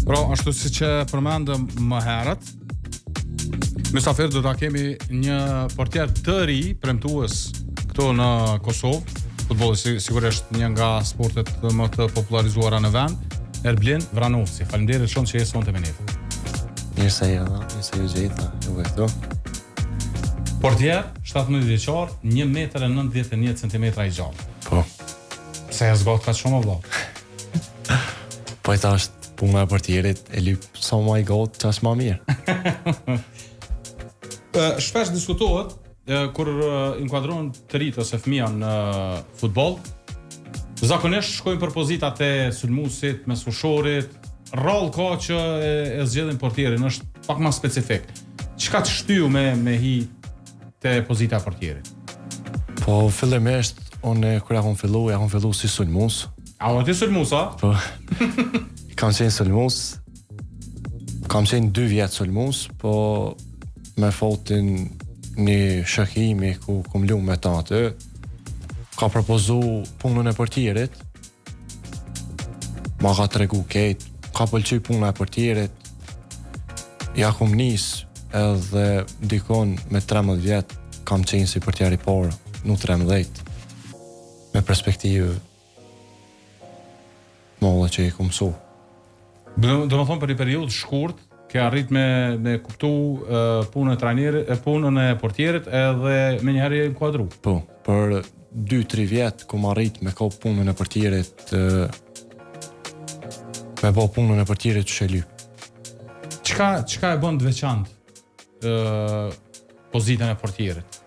Pra, ashtu si që përmendëm më herët, mysafir do ta kemi një portier të ri, premtues këtu në Kosovë. Futbolli sigurisht një nga sportet më të popularizuara në vend, Erblin Vranovci. Faleminderit shumë që je sonte me ne. Mirë se ju gjeta, juve këtu. Portier, 17 vjeçar, 1,91 cm i gjallë. Po. Pse e zgjat kaq shumë vëlla? Po e tash puna e portierit e lyp sa më i got ças më mirë. Shpesh diskutohet kur inkuadrohen të rit ose fëmia në futboll. Zakonisht shkojnë për pozitat e sulmuesit, mesfushorit, rroll ka që e zgjedhin portierin, është pak më specifik. Çka të shtyu me hi te pozita e portierit? Po fillimisht unë kur jam fillu si sulmues. A ti sulmues, a? Po. Kam qenë sulmues. Kam qenë 2 vjet sulmues, po me fotin një shëhimi ku kum lu me ta aty, ka propozu punën e portierit. Ma ka tregu keq, ka pëlqy puna e portierit. Ja kum nis edhe dikon me 13 vjet kam qenë si portier i parë, nuk 13. Me perspektivë molle që i kum mësu. Do më thonë për një periudhë shkurt, ke arrit me kuptu punën e portierit edhe me njëherë e inkuadru. Po, për 2-3 vjet ku më arrit me ka punën e portierit, me bo punën e portierit që lyp. Çka e bën të veçantë pozitën e portierit?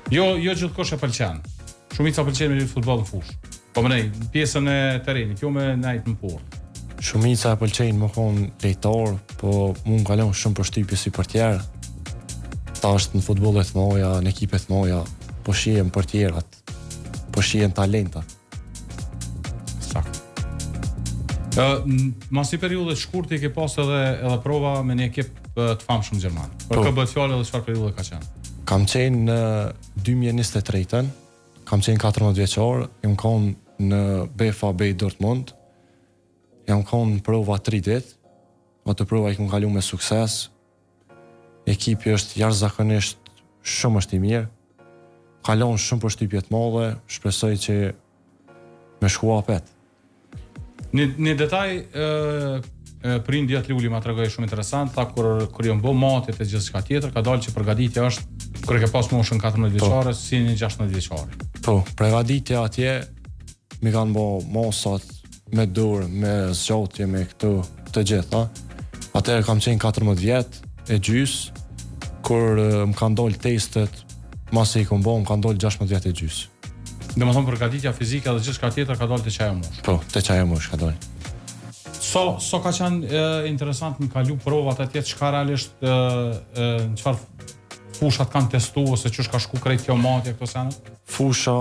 Jo gjithkosh e pëlqen. Shumica pëlqen me luajtur futboll në fushë. Po më nej, pjesën e terrenit, jo me nejt në portë. Shumica e pëlqejnë më konë lejtar, po mu më kalon shumë përshtypje si portier. Ta është në futbollet moja, në ekipet moja, po shihen portierat, po shihen talentat. Sakt. Mas një periudhe shkurtë i ke pas edhe prova me një ekip të famshëm gjerman. Për kë bëhet fjalë edhe çfarë periudhe ka qenë? Kam qenë në 2023-ën, kam qenë 14 vjeçar, jam konë në BFAB Dortmund. Jam konë në prova 3 dit, atë prova i kom kalu me sukses. Ekipi është jashtëzakonisht shumë është i mirë. Kalon shumë përshtypje të madhe, shpresoj që me shkua pet. Një detaj prindi atë Luli ma tregoi shumë interesant, tha kur jam bë matet e gjithçka tjetër, ka dalë që përgatitja është kur e ke pas moshën 14 vjeçare si një 16 vjeçare. Po, përgatitja atje mi kanë bë mosat me dorë, me zgjatje, me këto të gjitha. Atëherë kam qenë 14 vjet e gjys, kur më kanë dalë testet, masi i kom bë, më kanë dalë 16 vjet e gjys. Domethënë përgatitja fizike dhe gjithçka tjetër ka dalë te çaja mosh. Po, te çaja mosh ka dalë. So ka qenë interesant më kalu provat atje, çka realisht në çfarë fushat kanë testu ose çush ka shku krejt kjo matje këto sene? Fusha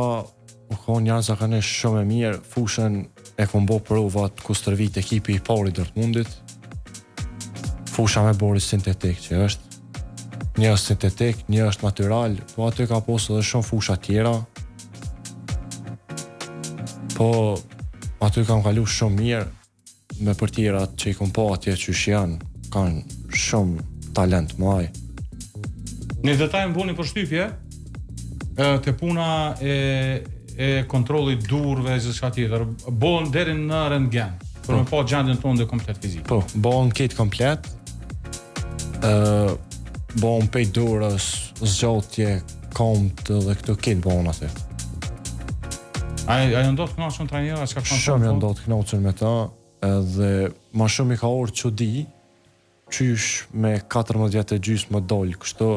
u konë jashtëzakonisht shumë e mirë, fushën e kom bo provat ku stërvit ekipi i parë i Dortmundit. Fusha me bori sintetik që është. Një është sintetik, një është natural, po aty ka posë edhe shumë fusha tjera. Po aty kam kalu shumë mirë me portierat që i kom po atje qysh janë, kanë shumë talent maj. Një detaj më buni përshtypje te puna e kontrollit durve e gjithçka tjetër, bon deri në rentgen, për me pa gjendjen tonë dhe komplet fizik. Po, bon këtë komplet, bon pej durës, zgjatje, komt dhe këto këtë bon aty. A janë do të kënaqur trajnera, çka kanë? Shumë janë do të kënaqur me ta, edhe ma shumë i ka orë çudi, qysh me 14 vjet e gjys më dol kështu.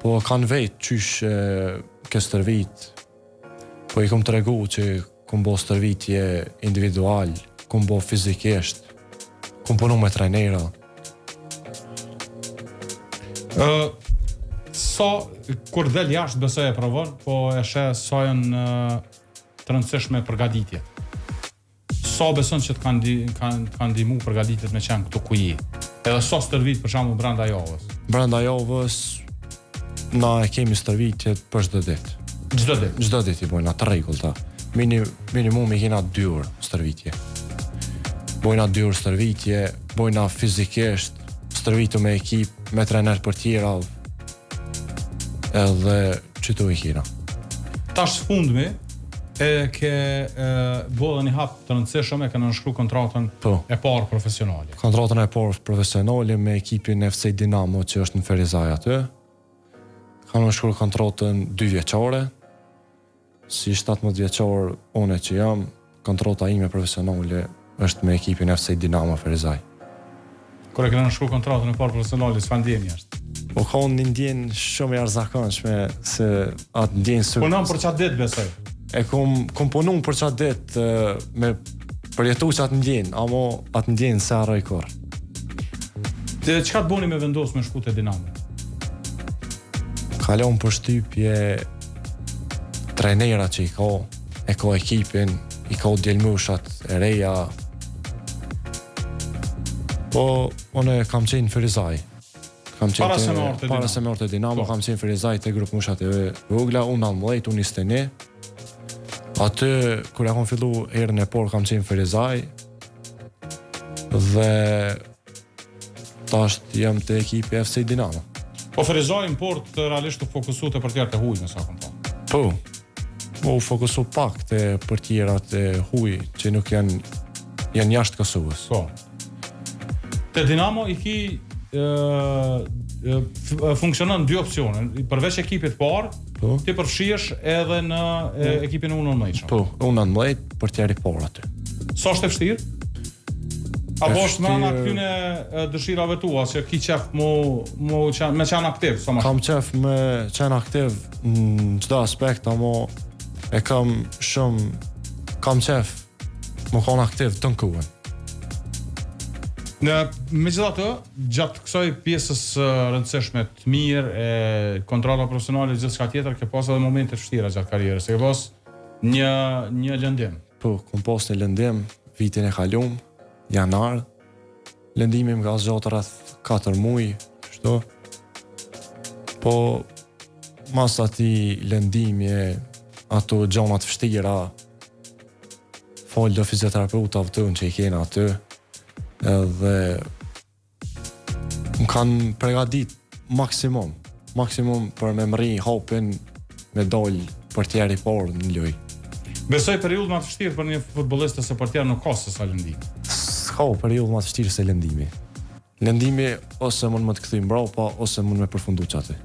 Po kanë vetë qysh ke stërvit. Po i kom të regu që kom bo stërvitje individual, kom bo fizikisht, kom punu me trajnera. Kur del jashtë besoj e provon, po e sheh sa janë të rëndësishme përgatitje. Sa beson që të kanë ndihmu përgatitjet me qenë këtu ku je? Edhe sa stërvit për shembull brenda javës? Brenda javës na e kemi stërvitjet për çdo ditë. Çdo ditë i bojna të rregullta. Minimum i kena 2 orë stërvitje. bojna 2 orë stërvitje, bojna fizikisht, stërvitu me ekip, me trener për tjera, edhe qëtu i kina. Tash fundmi, ke bodhe një hap të rëndësishëm e ke nënshkru kontratën e parë profesionale. Kontratën e parë profesionale me ekipin FC Dinamo që është në Ferizaj aty. Kam nënshkru kontratën 2 vjeqare, si 17 vjeqar une që jam, kontrata ime profesionale është me ekipin FC Dinamo Ferizaj. Kur e ke nënshkru kontratën e parë profesionale, s'fa ndjenjë është? Po ka një ndjenë shumë i arzakonshme se atë ndjenë së... Punon për qatë ditë besoj? E kom punu për qatë ditë me përjetu që atë ndjenë, amo atë ndjenë se arroj kur. Çka të boni me vendosë me shku te Dinamo? Kalon për shtypje trajnera që e ka ekipin, i ka djelmushat e reja. Po, une kam qenë Ferizaj. Para se me orë të Dinamo, kam qenë Ferizaj të grupë mushat e vogla, unë 19, unë 21. Aty, kur e kom fillu erën e por, kam qenë Ferizaj. Dhe tasht jam të ekipi FC Dinamo. Po Ferizaj në port realisht të fokusu të përtjerë të huj, me sa kom pa. Po, u fokusu pak të përtjera të huj, që nuk janë jashtë Kosovës. Po. Te Dinamo i ki funksionon 2 opsione, përveç ekipit parë, ti përfshihesh edhe në ekipin e U19. Po, U19 për tjeri parë aty. Sa është e vështirë? Apo është me anë këtyne dëshirave tua, që ki qef me qenë aktiv? Kam qef me qenë aktiv në çdo aspekt, amo e kam qef më konë aktiv të në kuën. Megjithatë, gjatë kësaj pjesës rëndësishme të mirë e kontrata profesionale gjithçka tjetër, ke pas edhe momente të vështira gjatë karrierës. Ke pas një lëndim. Po, kam pas një lëndim vitin e kaluar, janar. Lëndimi më ka zgjatur rreth 4 muaj, kështu. Po mas atij lëndimi ato gjona të vështira, fol do fizioterapeutave tonë që i kena aty. Edhe më kanë pregadit maksimum për me mri hopin me dollë për tjeri parë në lojë. Besoj periudhë më të vështirë për një futbollist ose për tjerë nuk ka se sa lëndimi. S'ka periudhë më të vështirë se lëndimi. Lëndimi ose mund më të kthej mbrapa ose mund me përfundu qatë.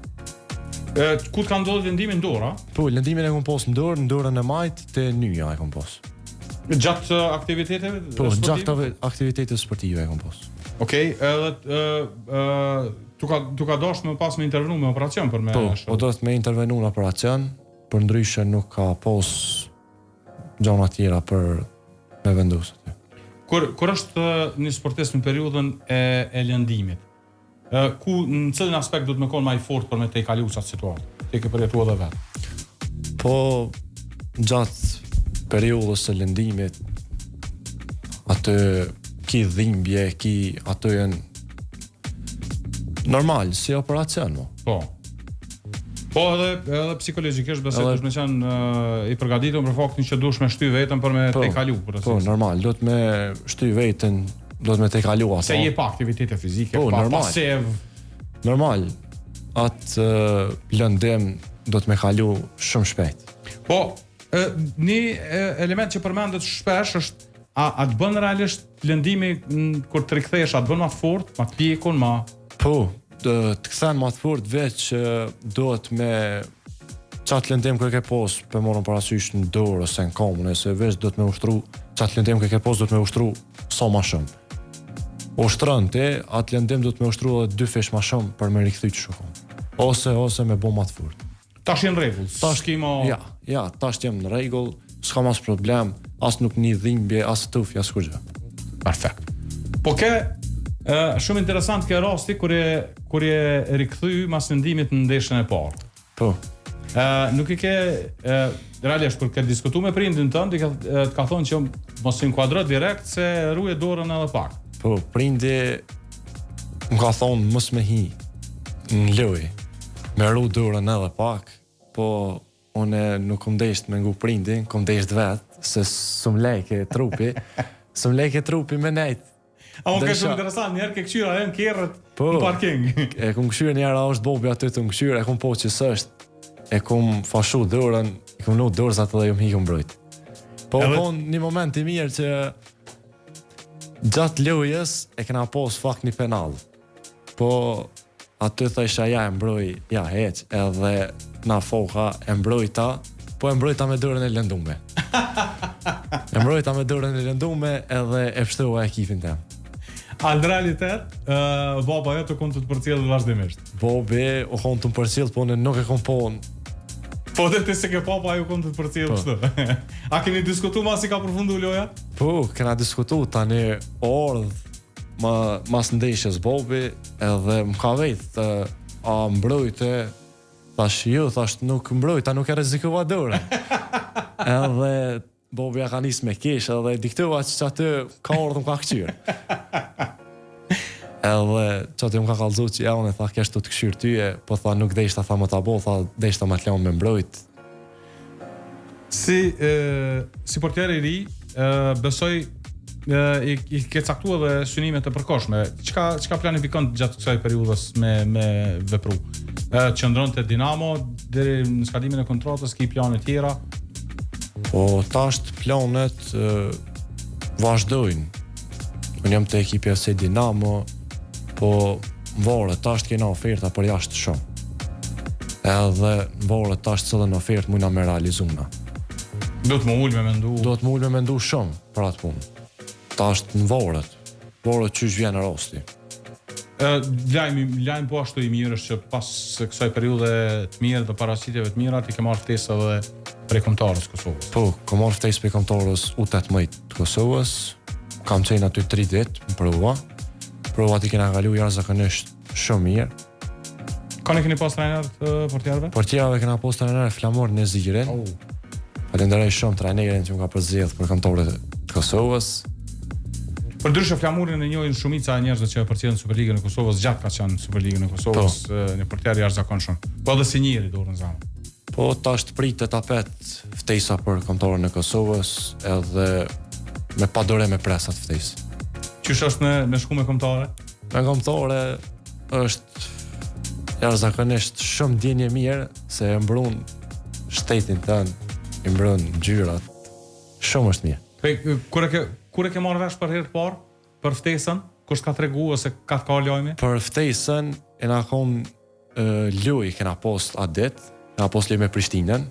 Ku të ka ndodhur lëndimi në dorë? Po, lëndimin e kom pas në dorën e majt të nyja e kom pas. Gjatë aktiviteteve? Po, gjatë aktivitetet sportive e kom pas. Okej, edhe tu ka dashur më pas me intervenu me operacion për me... Po do të me intervenu në operacion, për ndryshe nuk ka pas gjona tjera për me vendosë. Kur është një sportist në periudhën e lëndimit, në cilin aspekt do të më konë ma i fort për me te i kalu qatë situatë? Te ke përjetu edhe vetë? Po, gjatë periudhës së lëndimit, atë ki dhimbje, ato janë normal, si operacion, mo. Po edhe psikologjikisht besoj dush me qenë i përgatitur për faktin që dush me shty vetën për me te kalu. Po, normal, do të me shty vetën, do të me te kalu ato. Se je pa aktivitete fizike, po, pa sev. Normal, atë lëndim do të me kalu shumë shpejt. Po, një element që përmendet shpesh është a të bën realisht lëndimi kur të rikthesh, a të bën ma fort, ma të pjekun, ma... Po, të kthen ma të fort veç do të me qatë lëndim kërë ke pos për morën parasysh në dorë ose në komune, se veç do të me ushtru qatë lëndim kërë ke pos do të me ushtru sa ma shumë. Ushtërën te, atë lëndim do të me ushtru edhe 2 fish ma shumë për me rikthy që shukon. Ose me bo ma të fort. Tash jenë regull, Ja, tash jem në rregull, s'ka mas problem, as nuk një dhimbje, as tufja, s'ku gjë. Perfekt. Po shumë interesant ke rasti kur je rikthy mas lëndimit në ndeshjen e parë. Po. Nuk i ke realisht kur ke diskutu me prindin tënd, të ka thonë që mos inkuadro direkt se ruje dorën edhe pak. Po, prindi më ka thonë mos me hi në lojë. Me ru dorën edhe pak, po une nuk kom desht me ngu prindin, kom desht vetë, se s'm lejke trupi, Së më leke trupi me nejt. A unë ka shumë interesant, njerë ke këshyra e në kerët në parking. E kum këshyra njerë, a është Bobi aty të më këshyra, e kum po që sështë, e kum fashu dërën, e kum nu dërzat dhe ju më hiku mbrojt. Po konë një moment i mirë që gjatë lojës e kena pos fakt një penal. Po aty thësha ja e mbroj, ja heq, edhe na foka e mbrojta, po e mbrojta me dërën e lëndume. E mbrojta me dërën e lëndume edhe e pështova ekipin tem. A në realitet, baba jo të konë të përcjellë vazhdimisht? Bobi u konë të përcjellë, po në nuk e konë ponë. Po dhe të se ke papa ju konë të përcjellë kështu. A keni diskutu ma si ka përfundu loja? Po, kena diskutu tani ordh mas ndeshjes Bobi, edhe më ka vejt, a mbrojte, thash jo, thash nuk mbrojta, nuk e rezikova dore. Edhe Bobi ja ka nis me kesh, edhe diktova që aty ka ordhë më ka këqyrë. Edhe që aty më ka kalzu që ja, unë e tha kesh të këqyrë tyje, po tha nuk deshta tha më ta bo, tha deshta më t'leon me mbrojt. Si portier i ri, besoj i ke caktuar dhe synimet e përkohshme. Çka planifikon gjatë kësaj periudhës me vepru? Qëndron te Dinamo deri në skalimin e kontratës, ki plane tjera? Po tash planet vazhdojnë. Unë jam te ekipi FC Dinamo, po varet tash kena oferta për jashtë shumë. Edhe varet tash cëllën ofertë mujna me realizuna. Do të më ullë me mendu shumë për atë punë. Tash në varet qysh vjen rosti. Lajm po ashtu i mirë është që pas kësaj periudhe të mirë dhe paraqitjeve të mira ti ke marrë ftesë edhe prej kombëtarës Kosovës. Po, kam marrë ftesë prej kombëtarës U18 të Kosovës. Kam qenë aty 3 ditë në prova. Provat i kena kalu jashtëzakonisht shumë mirë. Kanë keni pas trajner të portierëve? Portierëve kena pas trajner flamor në Zirin. Falenderoj shumë trajnerin që më ka përzgjedhur për kombëtarët e Kosovës. Përdryshe flamurin e njohin shumica e njerëzve që përcjellën Superligën e Kosovës, gjatë ka qenë Superligën e Kosovës, një portier jashtëzakonshëm. Po edhe si njëri dorën zanë. Po tash pritet tapet ftesa për kombëtarën e Kosovës, edhe me padore me presat ftesë. Qysh është me shku me kombëtare? Me kombëtare është jashtëzakonisht shumë ndjenjë mirë se e mbrun shtetin tën, i mbrun ngjyrat. Shumë është mirë. Kur e ke marrë vesh për herë të parë për ftesën, kush ka tregu ose ka lajme? Për ftesën e na konë loj kena post atë ditë, kena post loj me Prishtinën.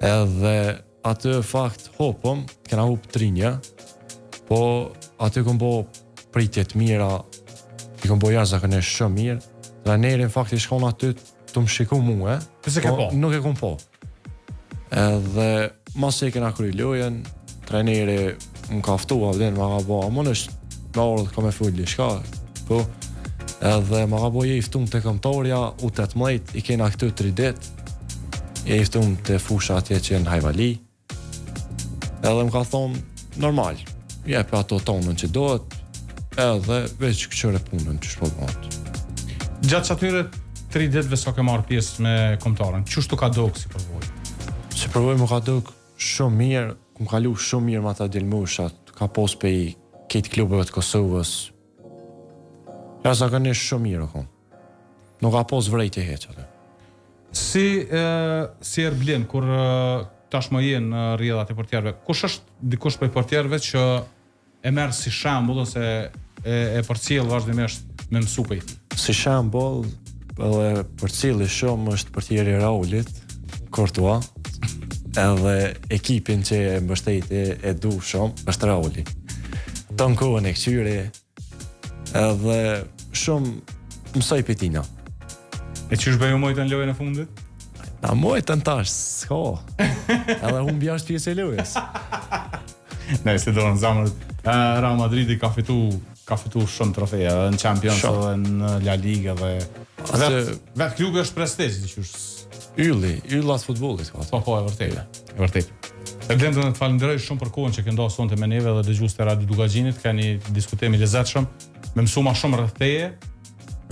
Edhe aty fakt hopëm, kena hup 3-1, po aty kom bo pritje të mira, i kom bo jashtëzakonisht shumë mirë. Trajneri në fakt i shkon aty të më shiku mua, po nuk e kom po. Edhe mas e kena kry lojën, trajneri më ka ftua dhe më ka bo, amon është në orë ka me fulli, shka, po, edhe më ka bo je iftun të këmëtorja, U18, i kena këtu 3 dit, je iftun të fusha atje që jenë Hajvali, edhe më ka thonë, normal, jep ato tonën që dohet, edhe veç këqëre punën që shpobot. Gjatë që atyre 3 ditëve sa ke marrë pjesë me këmëtarën, qështu ka dokë si përvoj? Si përvoj më ka dokë shumë mirë, më kalu shumë mirë ma ta dilmushat, ka pos pe i këtë klubeve të Kosovës. Jashtëzakonisht shumë mirë kom. Nuk ka pos vrejtje heq atë. Si Erblin, kur tashmë jenë në rrjedhat e portierëve, kush është dikush prej portierëve që e merr si shembull ose e përcjell vazhdimisht me mësu pej? Si shembull, edhe përcjelli shumë është portieri Raulit, Courtois. Edhe ekipin që e mbështeti e du shumë është Rauli. Ton kohën e këqyri, edhe shumë mësoj për tina. E qysh bëju mojtën lojën e fundit? Na mojtën tash, s'ka. Edhe unë bjash pjesë e lojës. Ne, se do në zamërët, Real Madridi ka fitu shumë trofeja, në Champions edhe në La Liga dhe... Vetë klubi është prestij, qysh... Yllat futbollit ka. Po, e vërtet. Erblin, do të falenderoj shumë për kohën që ke ndosur sonte me neve dhe dëgjues të Radio Dugaxhinit, keni diskutim i lezetshëm, me mësu ma shumë rreth teje.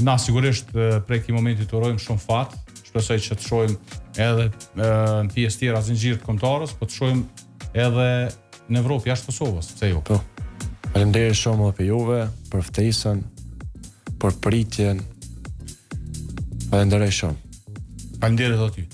Na sigurisht prej këtij momenti të urojmë shumë fat. Shpresoj që të shohim edhe në pjesë tjera zinxhir të kombëtarës, po të shohim edhe në Evropë jashtë Kosovës, pse jo? Po. Faleminderit shumë për juve, për ftesën, për pritjen. Falenderoj shumë. Faleminderit aty.